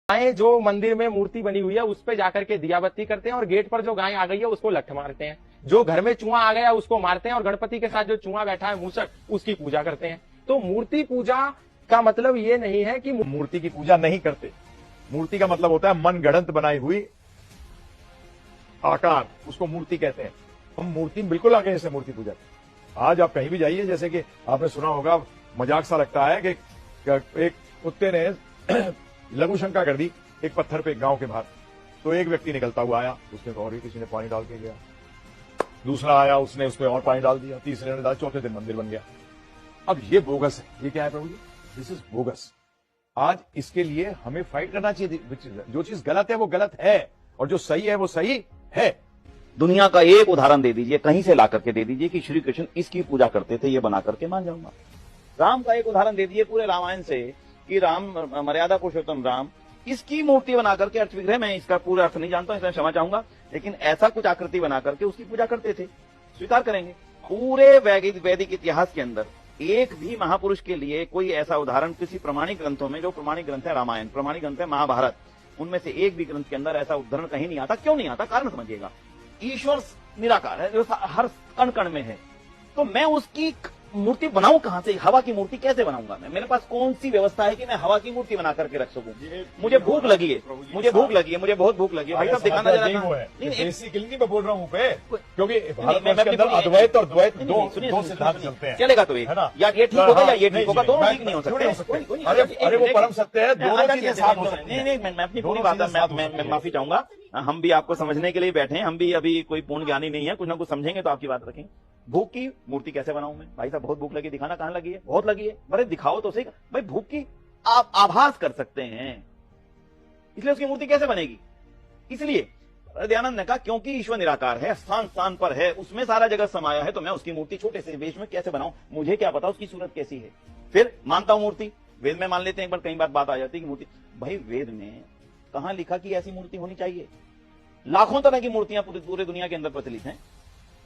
गायें जो मंदिर में मूर्ति बनी हुई है उस पे जाकर के दिया बत्ती करते हैं और गेट पर जो गाय आ गई है उसको लठ मारते हैं। जो घर में चूहा आ गया उसको मारते हैं और गणपति के साथ जो चूहा बैठा है मूसक उसकी पूजा करते हैं। तो मूर्ति पूजा का मतलब ये नहीं है कि मूर्ति की पूजा नहीं करते। मूर्ति का मतलब होता है मन गढ़ंत बनाई हुई आकार, उसको मूर्ति कहते हैं। हम मूर्ति बिल्कुल आगे से मूर्ति पूजा। आज आप कहीं भी जाइए, जैसे कि आपने सुना होगा, मजाक सा लगता है कि एक कुत्ते ने लघु शंका कर दी एक पत्थर पे गांव के बाहर। तो एक व्यक्ति निकलता हुआ आया, उसने तो और ही किसी ने पानी डाल के गया। दूसरा आया, उसने उसमें और पानी डाल दिया। तीसरे ने डाल, चौथे दिन मंदिर बन गया। अब ये बोगस है। ये क्या है प्रभु जी? This is bogus. आज इसके लिए हमें फाइट करना चाहिए। जो चीज गलत है वो गलत है और जो सही है वो सही है। दुनिया का एक उदाहरण दे दीजिए, कहीं से ला करके दे दीजिए कि श्री कृष्ण इसकी पूजा करते थे, ये बना करके मान जाऊंगा। राम का एक उदाहरण दे दीजिए पूरे रामायण से कि राम मर्यादा पुरुषोत्तम राम इसकी मूर्ति बना करके अर्थ विग्रह, मैं इसका पूरा अर्थ नहीं जानता, इसमें क्षमा चाहूंगा, लेकिन ऐसा कुछ आकृति बना करके उसकी पूजा करते थे। स्वीकार करेंगे। पूरे वैदिक इतिहास के अंदर एक भी महापुरुष के लिए कोई ऐसा उदाहरण किसी प्रमाणिक ग्रंथों में, जो प्रमाणिक ग्रंथ है रामायण, प्रमाणिक ग्रंथ है महाभारत, उनमें से एक भी ग्रंथ के अंदर ऐसा उदाहरण कहीं नहीं आता। क्यों नहीं आता? कारण समझिएगा। ईश्वर निराकार है, जो हर कण कण में है, तो मैं उसकी मूर्ति बनाऊं कहां से? हवा की मूर्ति कैसे बनाऊंगा मैं? मेरे पास कौन सी व्यवस्था है कि मैं हवा की मूर्ति बना करके रख सकूं? मुझे भूख लगी है, मुझे भूख लगी है, मुझे बहुत भूख लगी है। भाई साहब दिखाना जरा। बेसिकली मैं बोल रहा हूं पे, क्योंकि भारत के अंदर अद्वैत और द्वैत दो सिद्धांत चलते हैं। चलेगा तो या ये ठीक होगा या ये ठीक होगा, दोनों ठीक नहीं हो सकते। अरे वो परम सत्य है, दोनों चीजें साथ हो सकती हैं। नहीं, मैं अपनी पूरी बात मैं माफी चाहूंगा। हम भी आपको समझने के लिए बैठे हैं, हम भी अभी कोई पूर्ण ज्ञानी नहीं है, कुछ ना कुछ समझेंगे तो आपकी बात रखेंगे। भूख की मूर्ति कैसे बनाऊं मैं? भाई साहब बहुत भूख लगी, दिखाना कहां लगी है? बहुत लगी है। बड़े दिखाओ तो सही। भाई भूख की आप आभास कर सकते हैं, इसलिए उसकी मूर्ति कैसे बनेगी? इसलिए दयानंद ने कहा क्योंकि ईश्वर निराकार है, स्थान स्थान पर है, उसमें सारा जगत समाया है, तो मैं उसकी मूर्ति छोटे से वेश में कैसे बनाऊं? मुझे क्या पता उसकी सूरत कैसी है। फिर मानता हूं मूर्ति, वेद में मान लेते हैं। एक बार कई बार बात आ जाती है कि मूर्ति, भाई वेद में कहां लिखा कि ऐसी मूर्ति होनी चाहिए? लाखों तरह की मूर्तियां पूरे दुनिया के अंदर प्रचलित हैं,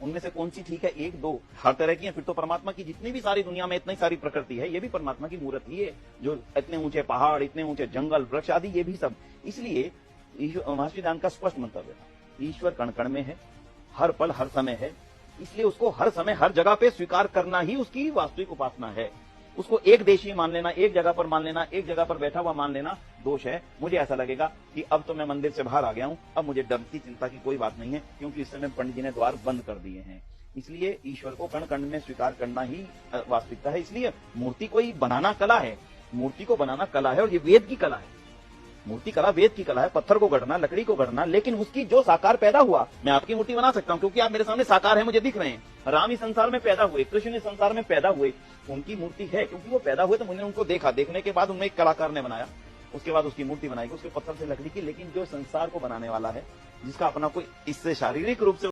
उनमें से कौन सी ठीक है? एक दो हर तरह की है। फिर तो परमात्मा की जितनी भी सारी दुनिया में इतनी सारी प्रकृति है, ये भी परमात्मा की मूर्त ही है। जो इतने ऊंचे पहाड़, इतने ऊंचे जंगल, वृक्ष आदि, ये भी सब। इसलिए महर्षि दान का स्पष्ट मंतव्य था, ईश्वर कण कण में है, हर पल हर समय है, इसलिए उसको हर समय हर जगह पे स्वीकार करना ही उसकी वास्तविक उपासना है। उसको एक देशीय मान लेना, एक जगह पर मान लेना, एक जगह पर बैठा हुआ मान लेना दोष है। मुझे ऐसा लगेगा कि अब तो मैं मंदिर से बाहर आ गया हूं, अब मुझे डर की चिंता की कोई बात नहीं है, क्योंकि इस समय पंडित जी ने द्वार बंद कर दिए हैं। इसलिए ईश्वर को कण कण में स्वीकार करना ही वास्तविकता है। इसलिए मूर्ति कोई बनाना कला है, मूर्ति को बनाना कला है, और ये वेद की कला है। मूर्ति कला वेद की कला है, पत्थर को गढ़ना, लकड़ी को गढ़ना, लेकिन उसकी जो साकार पैदा हुआ, मैं आपकी मूर्ति बना सकता हूं क्योंकि आप मेरे सामने साकार है, मुझे दिख रहे हैं। राम इस संसार में पैदा हुए, कृष्ण इस संसार में पैदा हुए, उनकी मूर्ति है क्योंकि वो पैदा हुए, तो मैंने उनको देखा, देखने के बाद उनमें एक कलाकार ने बनाया, उसके बाद उसकी मूर्ति बनाई, उसके पत्थर से लकड़ी की। लेकिन जो संसार को बनाने वाला है, जिसका अपना कोई इससे शारीरिक रूप से